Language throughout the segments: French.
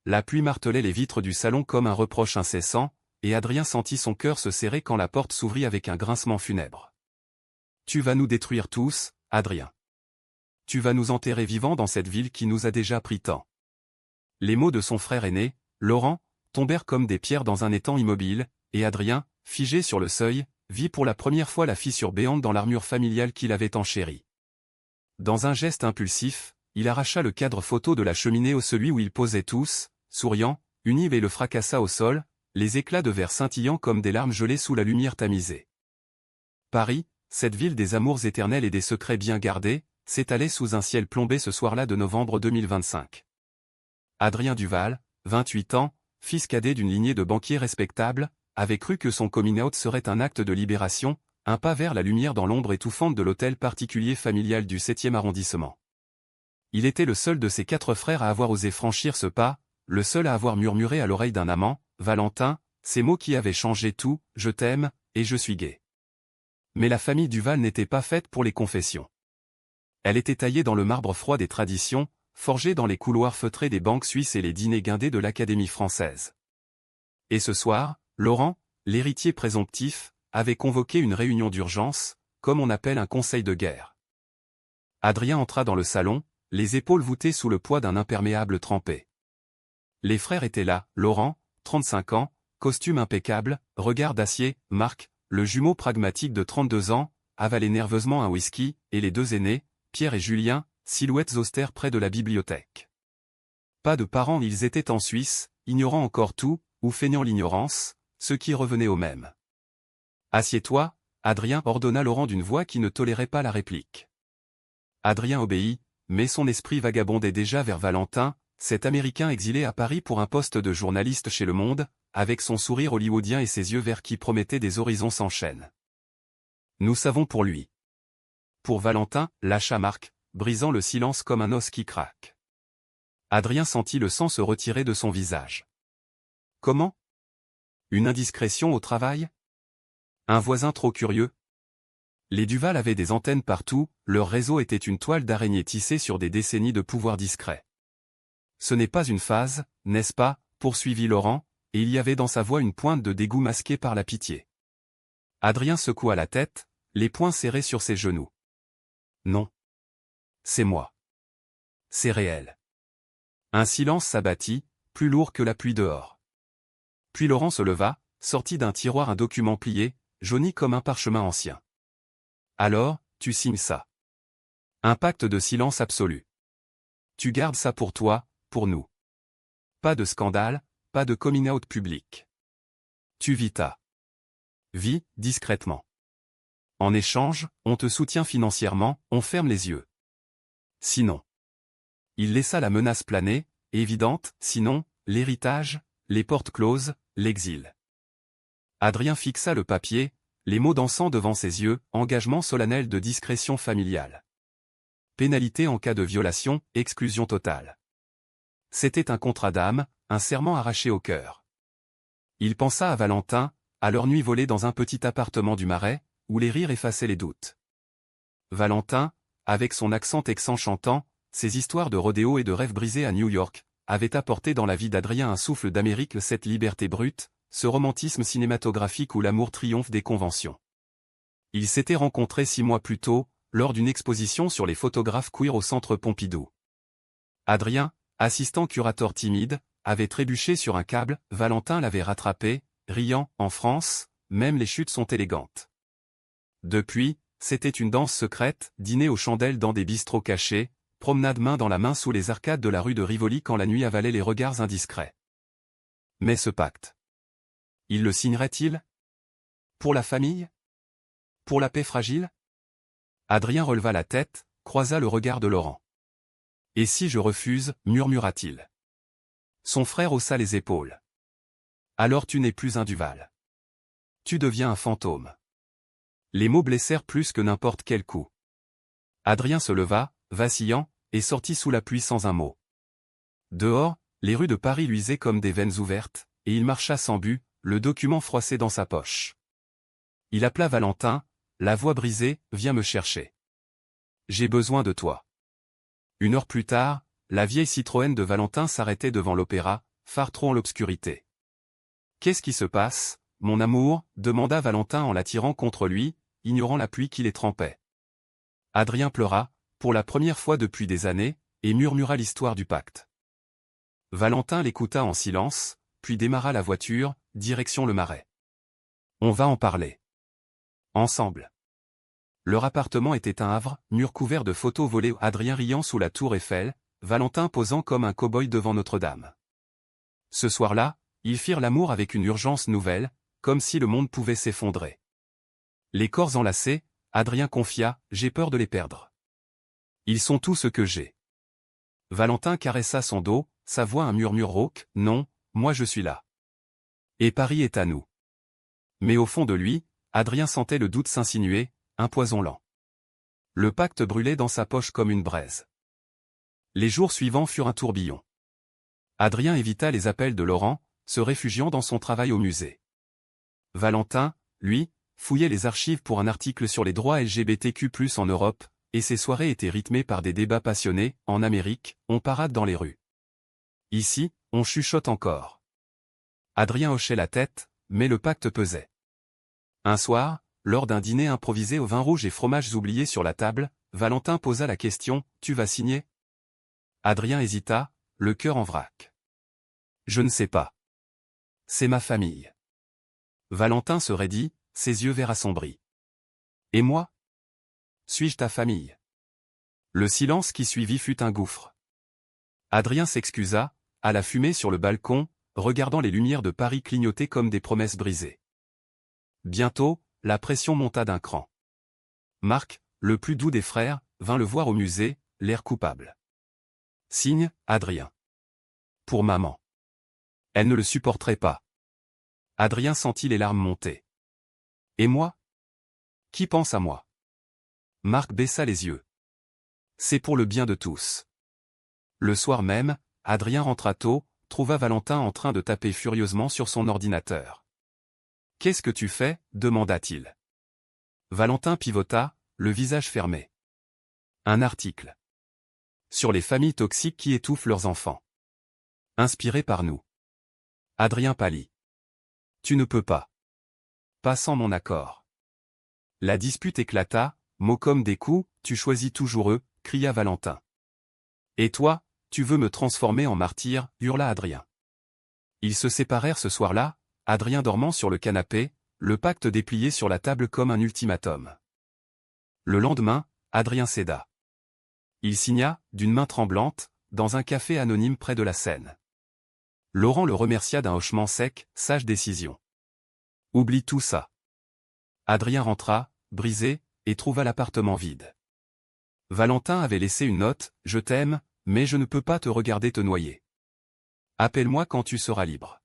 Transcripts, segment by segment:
la pluie martelait les vitres du salon comme un reproche incessant, et Adrien sentit son cœur se serrer quand la porte s'ouvrit avec un grincement funèbre. « Tu vas nous détruire tous, Adrien. Tu vas nous enterrer vivants dans cette ville qui nous a déjà pris tant. » Les mots de son frère aîné, Laurent, tombèrent comme des pierres dans un étang immobile, et Adrien, figé sur le seuil, vit pour la première fois la fissure béante dans l'armure familiale qu'il avait tant chérie. Dans un geste impulsif, il arracha le cadre photo de la cheminée au celui où ils posaient tous, souriant, unis et le fracassa au sol, les éclats de verre scintillant comme des larmes gelées sous la lumière tamisée. Paris, cette ville des amours éternels et des secrets bien gardés, s'étalait sous un ciel plombé ce soir-là de novembre 2025. Adrien Duval, 28 ans, fils cadet d'une lignée de banquiers respectables, avait cru que son coming out serait un acte de libération, un pas vers la lumière dans l'ombre étouffante de l'hôtel particulier familial du 7e arrondissement. Il était le seul de ses 4 frères à avoir osé franchir ce pas, le seul à avoir murmuré à l'oreille d'un amant, Valentin, ces mots qui avaient changé tout, « je t'aime, et je suis gay ». Mais la famille Duval n'était pas faite pour les confessions. Elle était taillée dans le marbre froid des traditions, forgée dans les couloirs feutrés des banques suisses et les dîners guindés de l'Académie française. Et ce soir, Laurent, l'héritier présomptif, avait convoqué une réunion d'urgence, comme on appelle un conseil de guerre. Adrien entra dans le salon, les épaules voûtées sous le poids d'un imperméable trempé. Les frères étaient là, Laurent, 35 ans, costume impeccable, regard d'acier, Marc, le jumeau pragmatique de 32 ans, avalait nerveusement un whisky, et les 2 aînés, Pierre et Julien, silhouettes austères près de la bibliothèque. Pas de parents, ils étaient en Suisse, ignorant encore tout, ou feignant l'ignorance, ce qui revenait au même. « Assieds-toi » Adrien ordonna Laurent d'une voix qui ne tolérait pas la réplique. Adrien obéit, mais son esprit vagabondait déjà vers Valentin, cet Américain exilé à Paris pour un poste de journaliste chez Le Monde, avec son sourire hollywoodien et ses yeux verts qui promettaient des horizons sans chaîne. Nous savons pour lui. Pour Valentin, lâcha Marc, brisant le silence comme un os qui craque. Adrien sentit le sang se retirer de son visage. Comment? Une indiscrétion au travail? Un voisin trop curieux? Les Duval avaient des antennes partout, leur réseau était une toile d'araignée tissée sur des décennies de pouvoir discret. Ce n'est pas une phase, n'est-ce pas, poursuivit Laurent, et il y avait dans sa voix une pointe de dégoût masquée par la pitié. Adrien secoua la tête, les poings serrés sur ses genoux. Non. C'est moi. C'est réel. Un silence s'abattit, plus lourd que la pluie dehors. Puis Laurent se leva, sortit d'un tiroir un document plié, jauni comme un parchemin ancien. Alors, tu signes ça. Un pacte de silence absolu. Tu gardes ça pour toi, pour nous. Pas de scandale, pas de coming out public. Tu vis ta vie, discrètement. En échange, on te soutient financièrement, on ferme les yeux. Sinon. Il laissa la menace planer, évidente, sinon, l'héritage, les portes closes, l'exil. Adrien fixa le papier, les mots dansant devant ses yeux, engagement solennel de discrétion familiale. Pénalité en cas de violation, exclusion totale. C'était un contrat d'âme, un serment arraché au cœur. Il pensa à Valentin, à leur nuit volée dans un petit appartement du Marais, où les rires effaçaient les doutes. Valentin, avec son accent texan chantant, ses histoires de rodéo et de rêves brisés à New York, avait apporté dans la vie d'Adrien un souffle d'Amérique, cette liberté brute, ce romantisme cinématographique où l'amour triomphe des conventions. Ils s'étaient rencontrés 6 mois plus tôt, lors d'une exposition sur les photographes queer au Centre Pompidou. Adrien, assistant curateur timide, avait trébuché sur un câble, Valentin l'avait rattrapé, riant, en France, même les chutes sont élégantes. Depuis, c'était une danse secrète, dîner aux chandelles dans des bistrots cachés, promenade main dans la main sous les arcades de la rue de Rivoli quand la nuit avalait les regards indiscrets. Mais ce pacte. Il le signerait-il? Pour la famille? Pour la paix fragile? Adrien releva la tête, croisa le regard de Laurent. Et si je refuse, murmura-t-il. Son frère haussa les épaules. Alors tu n'es plus un Duval. Tu deviens un fantôme. Les mots blessèrent plus que n'importe quel coup. Adrien se leva, vacillant, et sortit sous la pluie sans un mot. Dehors, les rues de Paris luisaient comme des veines ouvertes, et il marcha sans but, le document froissé dans sa poche. Il appela Valentin, la voix brisée, « Viens me chercher. J'ai besoin de toi. » 1 heure plus tard, la vieille Citroën de Valentin s'arrêtait devant l'opéra, phare trop en l'obscurité. « Qu'est-ce qui se passe, mon amour » demanda Valentin en l'attirant contre lui, ignorant la pluie qui les trempait. Adrien pleura, pour la première fois depuis des années, et murmura l'histoire du pacte. Valentin l'écouta en silence, puis démarra la voiture, direction le Marais. « On va en parler. Ensemble. » Leur appartement était un havre, mur couvert de photos volées, Adrien riant sous la tour Eiffel, Valentin posant comme un cow-boy devant Notre-Dame. Ce soir-là, ils firent l'amour avec une urgence nouvelle, comme si le monde pouvait s'effondrer. Les corps enlacés, Adrien confia, « J'ai peur de les perdre. Ils sont tout ce que j'ai. » Valentin caressa son dos, sa voix un murmure rauque, « Non, moi je suis là. Et Paris est à nous. » Mais au fond de lui, Adrien sentait le doute s'insinuer, un poison lent. Le pacte brûlait dans sa poche comme une braise. Les jours suivants furent un tourbillon. Adrien évita les appels de Laurent, se réfugiant dans son travail au musée. Valentin, lui, fouillait les archives pour un article sur les droits LGBTQ+ en Europe, et ses soirées étaient rythmées par des débats passionnés. En Amérique, on parade dans les rues. Ici, on chuchote encore. Adrien hochait la tête, mais le pacte pesait. Un soir, lors d'un dîner improvisé au vin rouge et fromages oubliés sur la table, Valentin posa la question, « Tu vas signer ?» Adrien hésita, le cœur en vrac. « Je ne sais pas. C'est ma famille. » Valentin se raidit, ses yeux verts assombris. « Et moi ? Suis-je ta famille ?» Le silence qui suivit fut un gouffre. Adrien s'excusa, alla fumer sur le balcon, regardant les lumières de Paris clignoter comme des promesses brisées. Bientôt, la pression monta d'un cran. Marc, le plus doux des frères, vint le voir au musée, l'air coupable. Signe, Adrien. Pour maman. Elle ne le supporterait pas. Adrien sentit les larmes monter. Et moi ? Qui pense à moi ? Marc baissa les yeux. C'est pour le bien de tous. Le soir même, Adrien rentra tôt, trouva Valentin en train de taper furieusement sur son ordinateur. « Qu'est-ce que tu fais » demanda-t-il. Valentin pivota, le visage fermé. Un article. Sur les familles toxiques qui étouffent leurs enfants. Inspiré par nous. Adrien pâlit. Tu ne peux pas. Pas sans mon accord. La dispute éclata, mots comme des coups, tu choisis toujours eux, cria Valentin. Et toi, tu veux me transformer en martyr, hurla Adrien. Ils se séparèrent ce soir-là, Adrien dormant sur le canapé, le pacte déplié sur la table comme un ultimatum. Le lendemain, Adrien céda. Il signa, d'une main tremblante, dans un café anonyme près de la Seine. Laurent le remercia d'un hochement sec, sage décision. Oublie tout ça. Adrien rentra, brisé, et trouva l'appartement vide. Valentin avait laissé une note, « Je t'aime, mais je ne peux pas te regarder te noyer. Appelle-moi quand tu seras libre. »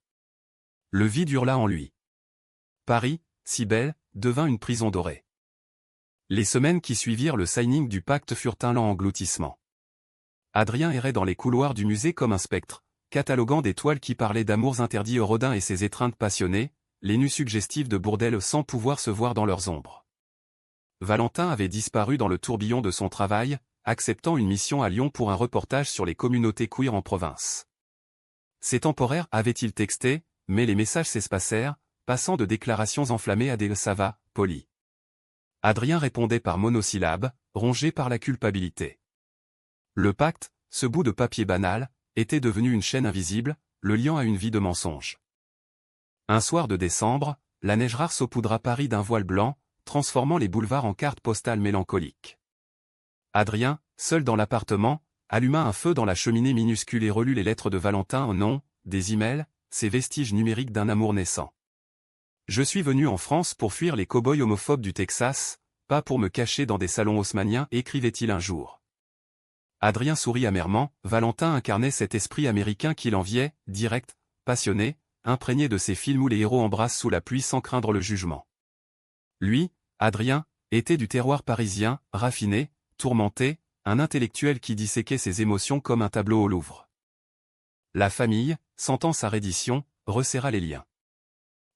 Le vide hurla en lui. Paris, si belle, devint une prison dorée. Les semaines qui suivirent le signing du pacte furent un lent engloutissement. Adrien errait dans les couloirs du musée comme un spectre, cataloguant des toiles qui parlaient d'amours interdits aux Rodin et ses étreintes passionnées, les nus suggestifs de bordel sans pouvoir se voir dans leurs ombres. Valentin avait disparu dans le tourbillon de son travail, acceptant une mission à Lyon pour un reportage sur les communautés queer en province. Ces temporaires avaient-ils texté, mais les messages s'espacèrent, passant de déclarations enflammées à des « ça va », polis. Adrien répondait par monosyllabes, rongé par la culpabilité. Le pacte, ce bout de papier banal, était devenu une chaîne invisible, le liant à une vie de mensonge. Un soir de décembre, la neige rare saupoudra Paris d'un voile blanc, transformant les boulevards en cartes postales mélancoliques. Adrien, seul dans l'appartement, alluma un feu dans la cheminée minuscule et relut les lettres de Valentin en nom, des emails, ces vestiges numériques d'un amour naissant. Je suis venu en France pour fuir les cow-boys homophobes du Texas, pas pour me cacher dans des salons haussmanniens, écrivait-il un jour. Adrien sourit amèrement, Valentin incarnait cet esprit américain qu'il enviait, direct, passionné, imprégné de ces films où les héros embrassent sous la pluie sans craindre le jugement. Lui, Adrien, était du terroir parisien, raffiné, tourmenté, un intellectuel qui disséquait ses émotions comme un tableau au Louvre. La famille, sentant sa reddition, resserra les liens.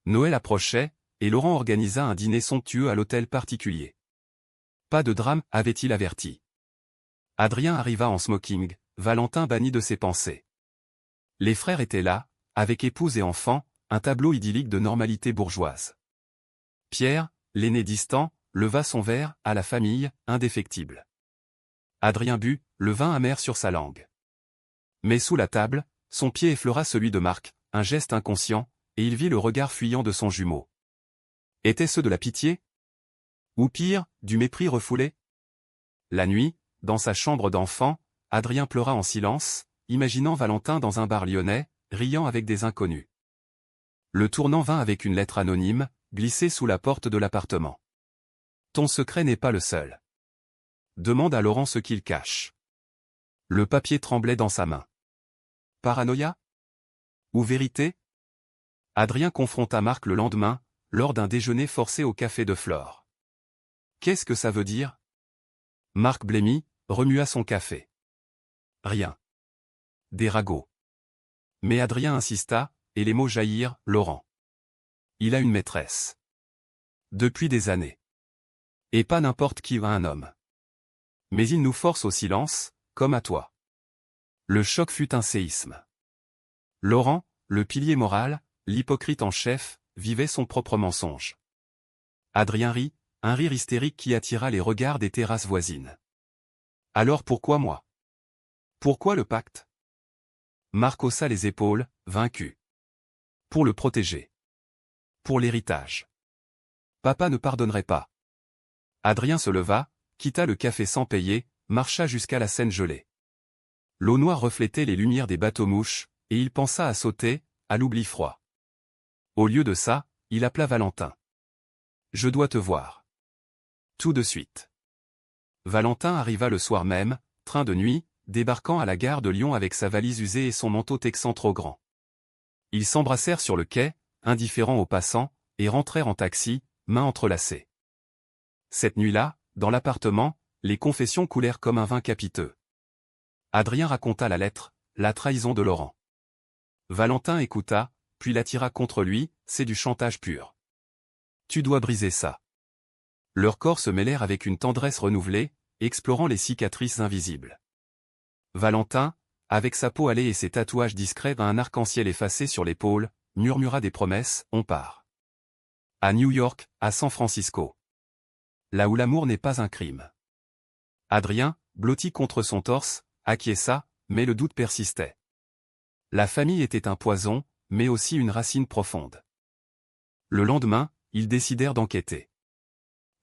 Noël approchait, et Laurent organisa un dîner somptueux à l'hôtel particulier. Pas de drame, avait-il averti. Adrien arriva en smoking, Valentin banni de ses pensées. Les frères étaient là, avec épouse et enfants, un tableau idyllique de normalité bourgeoise. Pierre, l'aîné distant, leva son verre, à la famille, indéfectible. Adrien but, le vin amer sur sa langue. Mais sous la table, son pied effleura celui de Marc, un geste inconscient, et il vit le regard fuyant de son jumeau. Était-ce de la pitié? Ou pire, du mépris refoulé? La nuit, dans sa chambre d'enfant, Adrien pleura en silence, imaginant Valentin dans un bar lyonnais, riant avec des inconnus. Le tournant vint avec une lettre anonyme, glissée sous la porte de l'appartement. Ton secret n'est pas le seul. Demande à Laurent ce qu'il cache. Le papier tremblait dans sa main. Paranoïa? Ou vérité? Adrien confronta Marc le lendemain, lors d'un déjeuner forcé au café de Flore. Qu'est-ce que ça veut dire? Marc blêmit, remua son café. Rien. Des ragots. Mais Adrien insista, et les mots jaillirent, Laurent. Il a une maîtresse. Depuis des années. Et pas n'importe qui a un homme. Mais il nous force au silence, comme à toi. Le choc fut un séisme. Laurent, le pilier moral, l'hypocrite en chef, vivait son propre mensonge. Adrien rit, un rire hystérique qui attira les regards des terrasses voisines. Alors pourquoi moi? Pourquoi le pacte? Marc haussa les épaules, vaincu. Pour le protéger. Pour l'héritage. Papa ne pardonnerait pas. Adrien se leva, quitta le café sans payer, marcha jusqu'à la Seine gelée. L'eau noire reflétait les lumières des bateaux-mouches, et il pensa à sauter, à l'oubli froid. Au lieu de ça, il appela Valentin. Je dois te voir. Tout de suite. Valentin arriva le soir même, train de nuit, débarquant à la gare de Lyon avec sa valise usée et son manteau texan trop grand. Ils s'embrassèrent sur le quai, indifférents aux passants, et rentrèrent en taxi, mains entrelacées. Cette nuit-là, dans l'appartement, les confessions coulèrent comme un vin capiteux. Adrien raconta la lettre, la trahison de Laurent. Valentin écouta, puis l'attira contre lui, c'est du chantage pur. Tu dois briser ça. Leurs corps se mêlèrent avec une tendresse renouvelée, explorant les cicatrices invisibles. Valentin, avec sa peau hâlée et ses tatouages discrets un arc-en-ciel effacé sur l'épaule, murmura des promesses, on part. À New York, à San Francisco. Là où l'amour n'est pas un crime. Adrien, blotti contre son torse, acquiesça, mais le doute persistait. La famille était un poison, mais aussi une racine profonde. Le lendemain, ils décidèrent d'enquêter.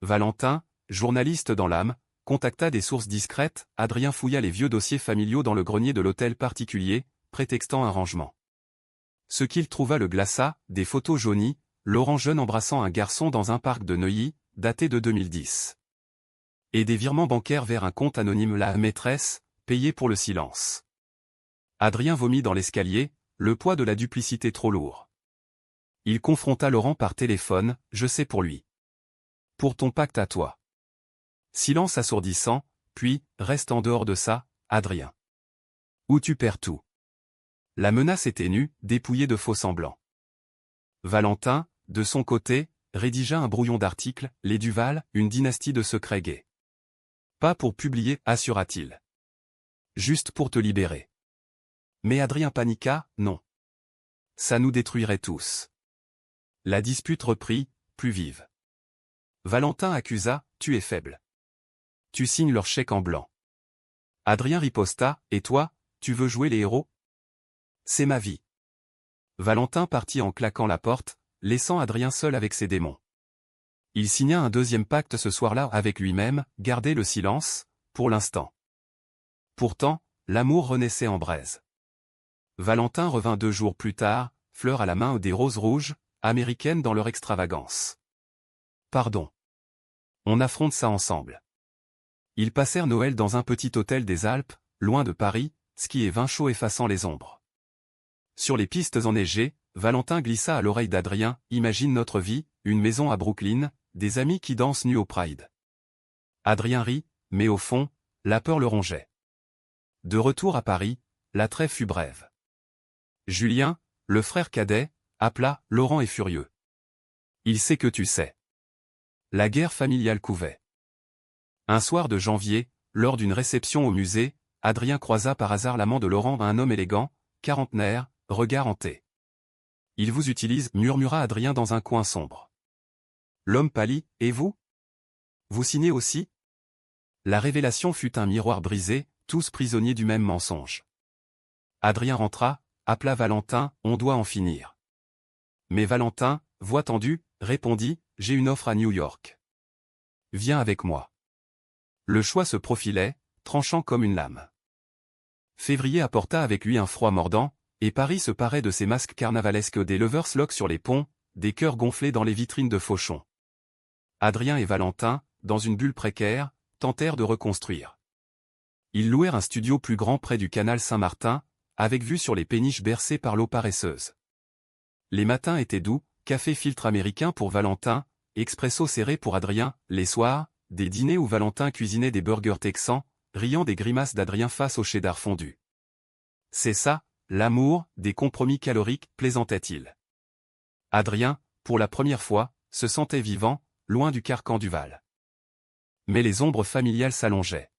Valentin, journaliste dans l'âme, contacta des sources discrètes, Adrien fouilla les vieux dossiers familiaux dans le grenier de l'hôtel particulier, prétextant un rangement. Ce qu'il trouva le glaça, des photos jaunies, Laurent jeune embrassant un garçon dans un parc de Neuilly, daté de 2010. Et des virements bancaires vers un compte anonyme la maîtresse, payé pour le silence. Adrien vomit dans l'escalier, le poids de la duplicité trop lourd. Il confronta Laurent par téléphone, je sais pour lui. Pour ton pacte à toi. Silence assourdissant, puis, reste en dehors de ça, Adrien. Ou tu perds tout. La menace était nue, dépouillée de faux semblants. Valentin, de son côté, rédigea un brouillon d'article, Les Duval, une dynastie de secrets gays. Pas pour publier, assura-t-il. Juste pour te libérer. Mais Adrien paniqua, non. Ça nous détruirait tous. La dispute reprit, plus vive. Valentin accusa, tu es faible. Tu signes leur chèque en blanc. Adrien riposta, et toi, tu veux jouer les héros? C'est ma vie. Valentin partit en claquant la porte, laissant Adrien seul avec ses démons. Il signa un deuxième pacte ce soir-là avec lui-même, garder le silence, pour l'instant. Pourtant, l'amour renaissait en braise. Valentin revint 2 jours plus tard, fleurs à la main des roses rouges, américaines dans leur extravagance. Pardon. On affronte ça ensemble. Ils passèrent Noël dans un petit hôtel des Alpes, loin de Paris, ski et vin chaud effaçant les ombres. Sur les pistes enneigées, Valentin glissa à l'oreille d'Adrien, imagine notre vie, une maison à Brooklyn, des amis qui dansent nus au Pride. Adrien rit, mais au fond, la peur le rongeait. De retour à Paris, la trêve fut brève. Julien, le frère cadet, appela, Laurent est furieux. Il sait que tu sais. La guerre familiale couvait. Un soir de janvier, lors d'une réception au musée, Adrien croisa par hasard l'amant de Laurent, un homme élégant, quarantenaire, regard hanté. Il vous utilise, murmura Adrien dans un coin sombre. L'homme pâlit, et vous? Vous signez aussi? La révélation fut un miroir brisé, tous prisonniers du même mensonge. Adrien rentra, appela Valentin, on doit en finir. Mais Valentin, voix tendue, répondit, j'ai une offre à New York. Viens avec moi. Le choix se profilait, tranchant comme une lame. Février apporta avec lui un froid mordant, et Paris se parait de ses masques carnavalesques, des lovers locks sur les ponts, des cœurs gonflés dans les vitrines de Fauchon. Adrien et Valentin, dans une bulle précaire, tentèrent de reconstruire. Ils louèrent un studio plus grand près du canal Saint-Martin, avec vue sur les péniches bercées par l'eau paresseuse. Les matins étaient doux, café filtre américain pour Valentin, expresso serré pour Adrien, les soirs, des dîners où Valentin cuisinait des burgers texans, riant des grimaces d'Adrien face au cheddar fondu. C'est ça, l'amour, des compromis caloriques, plaisantait-il. Adrien, pour la première fois, se sentait vivant, loin du carcan du Val. Mais les ombres familiales s'allongeaient.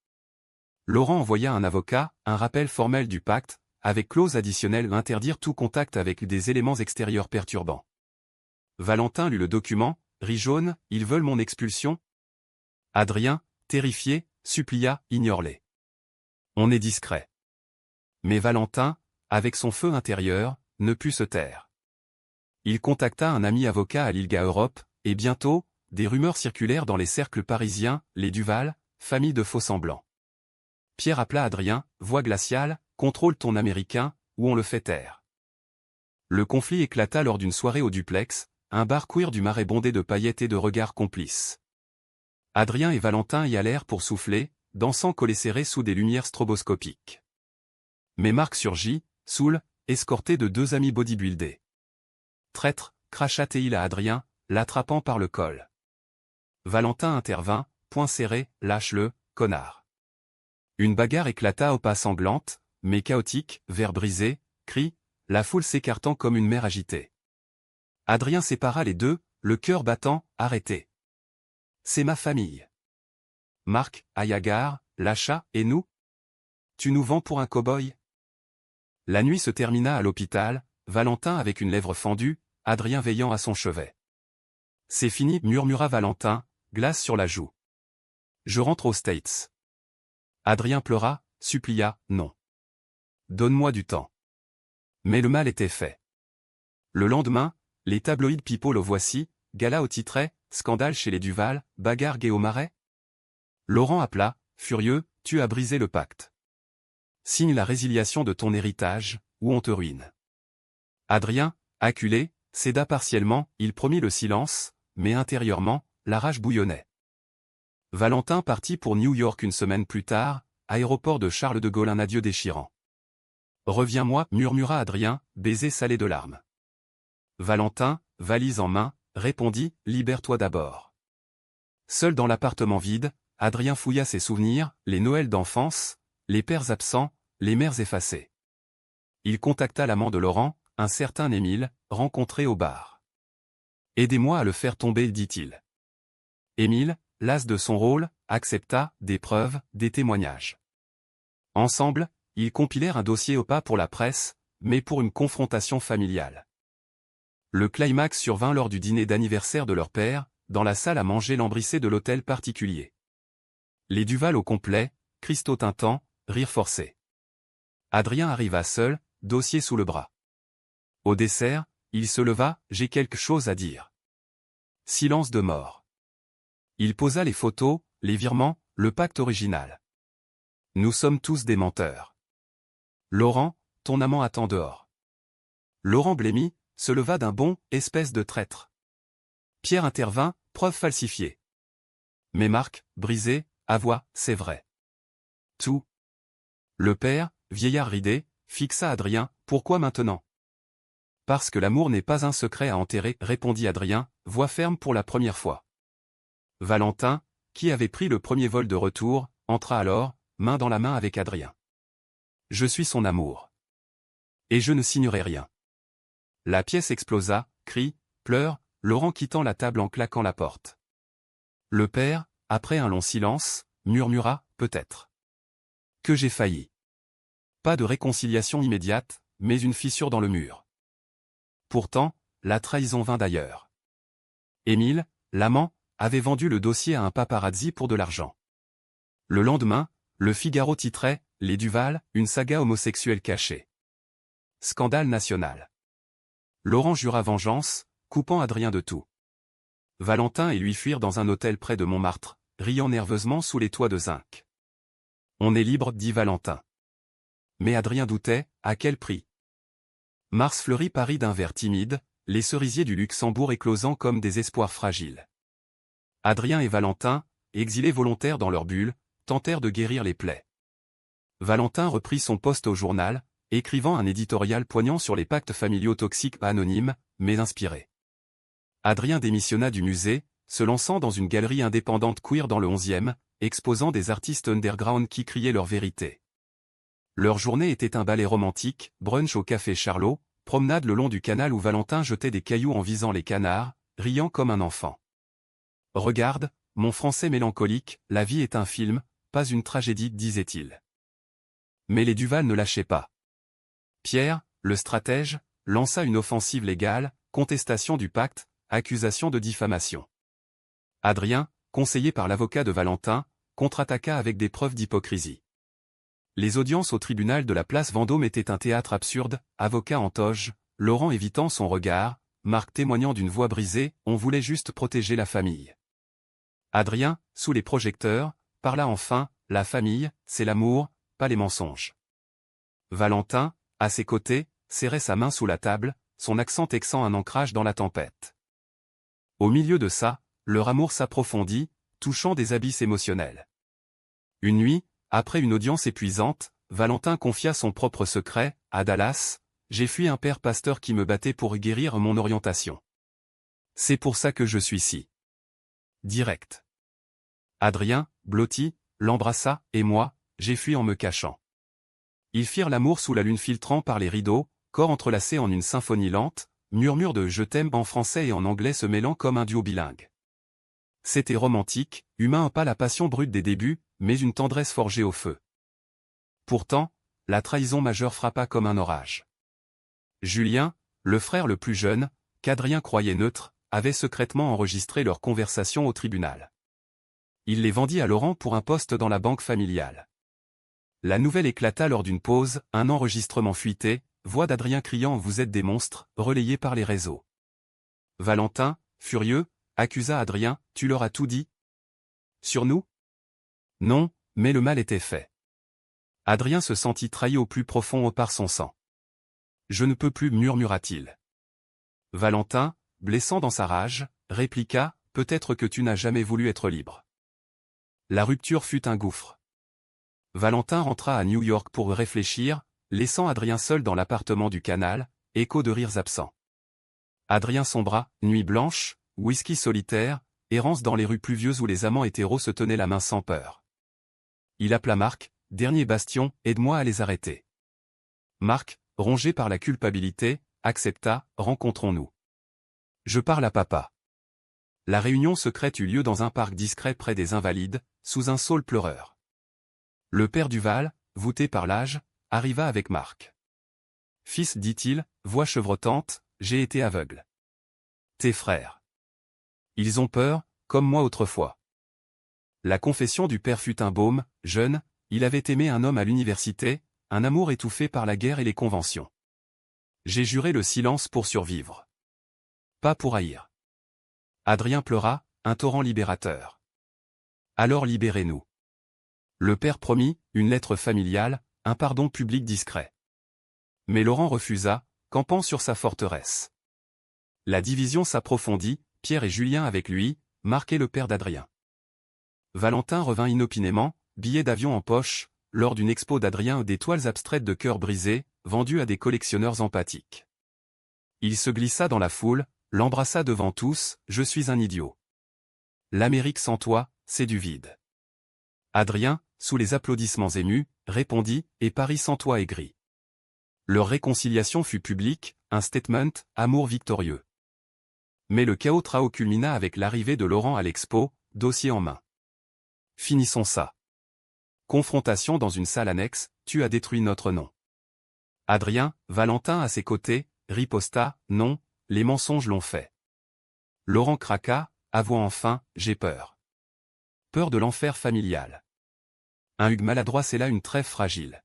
Laurent envoya un avocat, un rappel formel du pacte, avec clause additionnelle interdire tout contact avec des éléments extérieurs perturbants. Valentin lut le document, rit jaune, ils veulent mon expulsion? Adrien, terrifié, supplia, ignore-les. On est discret. Mais Valentin, avec son feu intérieur, ne put se taire. Il contacta un ami avocat à l'Ilga Europe, et bientôt, des rumeurs circulèrent dans les cercles parisiens, les Duval, famille de faux-semblants. Pierre appela Adrien, voix glaciale, contrôle ton américain, ou on le fait taire. Le conflit éclata lors d'une soirée au duplex, un bar queer du Marais bondé de paillettes et de regards complices. Adrien et Valentin y allèrent pour souffler, dansant collés serrés sous des lumières stroboscopiques. Mais Marc surgit, saoul, escorté de deux amis bodybuildés. Traître, cracha-t-il à Adrien, l'attrapant par le col. Valentin intervint, poing serré, lâche-le, connard. Une bagarre éclata aux pas sanglantes, mais chaotique, verre brisé, cris, la foule s'écartant comme une mer agitée. Adrien sépara les deux, le cœur battant, arrêté. C'est ma famille. Marc, Ayagar, lâcha, et nous? Tu nous vends pour un cow-boy? La nuit se termina à l'hôpital, Valentin avec une lèvre fendue, Adrien veillant à son chevet. C'est fini, murmura Valentin, glace sur la joue. Je rentre aux States. Adrien pleura, supplia, non. Donne-moi du temps. Mais le mal était fait. Le lendemain, les tabloïds People le voici, gala au titrait, scandale chez les Duval, bagarre gay au Marais. Laurent appela, furieux, tu as brisé le pacte. Signe la résiliation de ton héritage, ou on te ruine. Adrien, acculé, céda partiellement, il promit le silence, mais intérieurement, la rage bouillonnait. Valentin partit pour New York une semaine plus tard, aéroport de Charles de Gaulle, un adieu déchirant. Reviens-moi, murmura Adrien, baiser salé de larmes. Valentin, valise en main, répondit, libère-toi d'abord. Seul dans l'appartement vide, Adrien fouilla ses souvenirs, les Noëls d'enfance, les pères absents, les mères effacées. Il contacta l'amant de Laurent, un certain Émile, rencontré au bar. Aidez-moi à le faire tomber, dit-il. Émile, las de son rôle, accepta, des preuves, des témoignages. Ensemble, ils compilèrent un dossier opaque pour la presse, mais pour une confrontation familiale. Le climax survint lors du dîner d'anniversaire de leur père, dans la salle à manger lambrissée de l'hôtel particulier. Les Duval au complet, cristaux tintants, rire forcé. Adrien arriva seul, dossier sous le bras. Au dessert, il se leva, j'ai quelque chose à dire. Silence de mort. Il posa les photos, les virements, le pacte original. Nous sommes tous des menteurs. Laurent, ton amant attend dehors. Laurent blêmit, se leva d'un bond, espèce de traître. Pierre intervint, preuve falsifiée. Mais Marc, brisé, avoua, c'est vrai. Tout. Le père, vieillard ridé, fixa Adrien, pourquoi maintenant? Parce que l'amour n'est pas un secret à enterrer, répondit Adrien, voix ferme pour la première fois. Valentin, qui avait pris le premier vol de retour, entra alors, main dans la main avec Adrien. Je suis son amour. Et je ne signerai rien. La pièce explosa, cris, pleurs, Laurent quittant la table en claquant la porte. Le père, après un long silence, murmura, peut-être. Que j'ai failli. Pas de réconciliation immédiate, mais une fissure dans le mur. Pourtant, la trahison vint d'ailleurs. Émile, l'amant, avait vendu le dossier à un paparazzi pour de l'argent. Le lendemain, le Figaro titrait « Les Duval, une saga homosexuelle cachée ». Scandale national. Laurent jura vengeance, coupant Adrien de tout. Valentin et lui fuirent dans un hôtel près de Montmartre, riant nerveusement sous les toits de zinc. On est libre, dit Valentin. Mais Adrien doutait, à quel prix? Mars fleurit Paris d'un vert timide, les cerisiers du Luxembourg éclosant comme des espoirs fragiles. Adrien et Valentin, exilés volontaires dans leur bulle, tentèrent de guérir les plaies. Valentin reprit son poste au journal, écrivant un éditorial poignant sur les pactes familiaux toxiques anonymes, mais inspirés. Adrien démissionna du musée, se lançant dans une galerie indépendante queer dans le 11e, exposant des artistes underground qui criaient leur vérité. Leur journée était un ballet romantique, brunch au café Charlot, promenade le long du canal où Valentin jetait des cailloux en visant les canards, riant comme un enfant. « Regarde, mon français mélancolique, la vie est un film, pas une tragédie, disait-il. » Mais les Duval ne lâchaient pas. Pierre, le stratège, lança une offensive légale, contestation du pacte, accusation de diffamation. Adrien, conseillé par l'avocat de Valentin, contre-attaqua avec des preuves d'hypocrisie. Les audiences au tribunal de la place Vendôme étaient un théâtre absurde, avocat en toge, Laurent évitant son regard, Marc témoignant d'une voix brisée, on voulait juste protéger la famille. Adrien, sous les projecteurs, parla enfin, la famille, c'est l'amour, pas les mensonges. Valentin, à ses côtés, serrait sa main sous la table, son accent texant un ancrage dans la tempête. Au milieu de ça, leur amour s'approfondit, touchant des abysses émotionnels. Une nuit, après une audience épuisante, Valentin confia son propre secret, à Dallas, « J'ai fui un père pasteur qui me battait pour guérir mon orientation. C'est pour ça que je suis si direct. » Adrien, blotti, l'embrassa, et moi, j'ai fui en me cachant. Ils firent l'amour sous la lune filtrant par les rideaux, corps entrelacés en une symphonie lente, murmure de « je t'aime » en français et en anglais se mêlant comme un duo bilingue. C'était romantique, humain, pas la passion brute des débuts, mais une tendresse forgée au feu. Pourtant, la trahison majeure frappa comme un orage. Julien, le frère le plus jeune, qu'Adrien croyait neutre, avait secrètement enregistré leur conversation au tribunal. Il les vendit à Laurent pour un poste dans la banque familiale. La nouvelle éclata lors d'une pause, un enregistrement fuité, voix d'Adrien criant « Vous êtes des monstres », relayé par les réseaux. Valentin, furieux, accusa Adrien « Tu leur as tout dit ? Sur nous ? » Non, mais le mal était fait. Adrien se sentit trahi au plus profond par son sang. « Je ne peux plus » murmura-t-il. Valentin, blessant dans sa rage, répliqua « Peut-être que tu n'as jamais voulu être libre. » La rupture fut un gouffre. Valentin rentra à New York pour réfléchir, laissant Adrien seul dans l'appartement du canal, écho de rires absents. Adrien sombra, nuit blanche, whisky solitaire, errance dans les rues pluvieuses où les amants hétéros se tenaient la main sans peur. Il appela Marc, dernier bastion, aide-moi à les arrêter. Marc, rongé par la culpabilité, accepta, rencontrons-nous. Je parle à papa. La réunion secrète eut lieu dans un parc discret près des Invalides, sous un saule pleureur. Le père Duval, voûté par l'âge, arriva avec Marc. Fils, dit-il, voix chevrotante, j'ai été aveugle. Tes frères. Ils ont peur, comme moi autrefois. La confession du père fut un baume, jeune, il avait aimé un homme à l'université, un amour étouffé par la guerre et les conventions. J'ai juré le silence pour survivre. Pas pour haïr. Adrien pleura, un torrent libérateur. Alors libérez-nous. Le père promit, une lettre familiale, un pardon public discret. Mais Laurent refusa, campant sur sa forteresse. La division s'approfondit, Pierre et Julien avec lui, marquaient le père d'Adrien. Valentin revint inopinément, billet d'avion en poche, lors d'une expo d'Adrien des toiles abstraites de cœurs brisés, vendues à des collectionneurs empathiques. Il se glissa dans la foule, l'embrassa devant tous, je suis un idiot. L'Amérique sans toi, c'est du vide. Adrien, sous les applaudissements émus, répondit, et Paris sans toi est gris. Leur réconciliation fut publique, un statement, amour victorieux. Mais le chaos trao culmina avec l'arrivée de Laurent à l'expo, dossier en main. Finissons ça. Confrontation dans une salle annexe, tu as détruit notre nom. Adrien, Valentin à ses côtés, riposta, non, les mensonges l'ont fait. Laurent craqua, avouant enfin, j'ai peur. Peur de l'enfer familial. Un Hugues maladroit, c'est là une trêve fragile.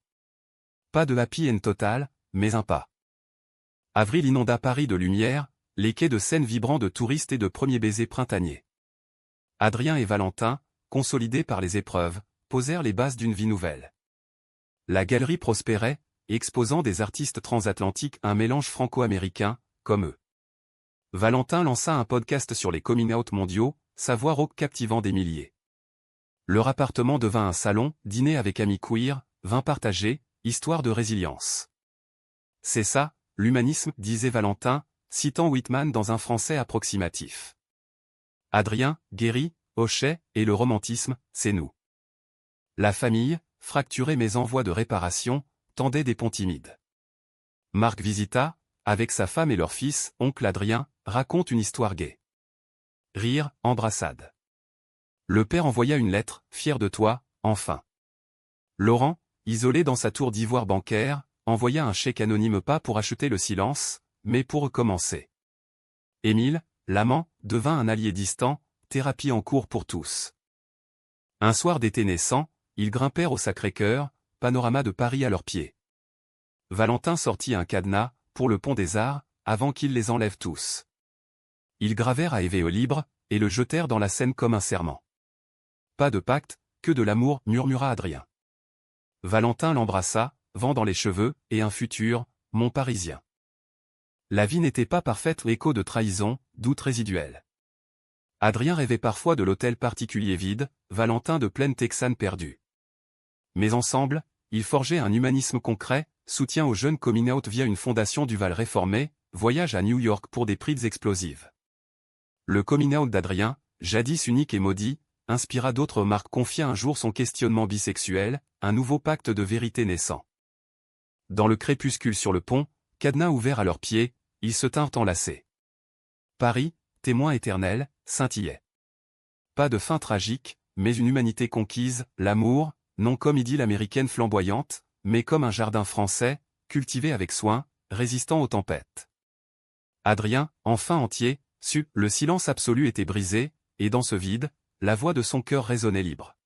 Pas de happy end total, mais un pas. Avril inonda Paris de lumière, les quais de Seine vibrants de touristes et de premiers baisers printaniers. Adrien et Valentin, consolidés par les épreuves, posèrent les bases d'une vie nouvelle. La galerie prospérait, exposant des artistes transatlantiques un mélange franco-américain, comme eux. Valentin lança un podcast sur les coming-out mondiaux, sa voix rauque captivant des milliers. Leur appartement devint un salon, dîner avec amis queer, vin partagé, histoire de résilience. C'est ça, l'humanisme, disait Valentin, citant Whitman dans un français approximatif. Adrien, Guéry, hochait, et le romantisme, c'est nous. La famille, fracturée mais en voie de réparation, tendait des ponts timides. Marc Visita, avec sa femme et leur fils, oncle Adrien, raconte une histoire gaie. Rire, embrassade. Le père envoya une lettre, fier de toi, enfin. Laurent, isolé dans sa tour d'ivoire bancaire, envoya un chèque anonyme pas pour acheter le silence, mais pour recommencer. Émile, l'amant, devint un allié distant, thérapie en cours pour tous. Un soir d'été naissant, ils grimpèrent au Sacré-Cœur, panorama de Paris à leurs pieds. Valentin sortit un cadenas, pour le pont des Arts, avant qu'ils les enlèvent tous. Ils gravèrent à Éve au libre, et le jetèrent dans la Seine comme un serment. Pas de pacte, que de l'amour, murmura Adrien. Valentin l'embrassa, vent dans les cheveux, et un futur, mon Parisien. La vie n'était pas parfaite, écho de trahison, doute résiduel. Adrien rêvait parfois de l'hôtel particulier vide, Valentin de pleine Texane perdue. Mais ensemble, ils forgeaient un humanisme concret, soutien aux jeunes coming out via une fondation Duval réformée, voyage à New York pour des prides explosives. Le coming out d'Adrien, jadis unique et maudit, inspira d'autres. Marc confia un jour son questionnement bisexuel, un nouveau pacte de vérité naissant. Dans le crépuscule sur le pont, cadenas ouvert à leurs pieds, ils se tinrent enlacés. Paris, témoin éternel, scintillait. Pas de fin tragique, mais une humanité conquise, l'amour, non comme idylle américaine flamboyante, mais comme un jardin français, cultivé avec soin, résistant aux tempêtes. Adrien, enfin entier, sut, le silence absolu était brisé, et dans ce vide, la voix de son cœur résonnait libre.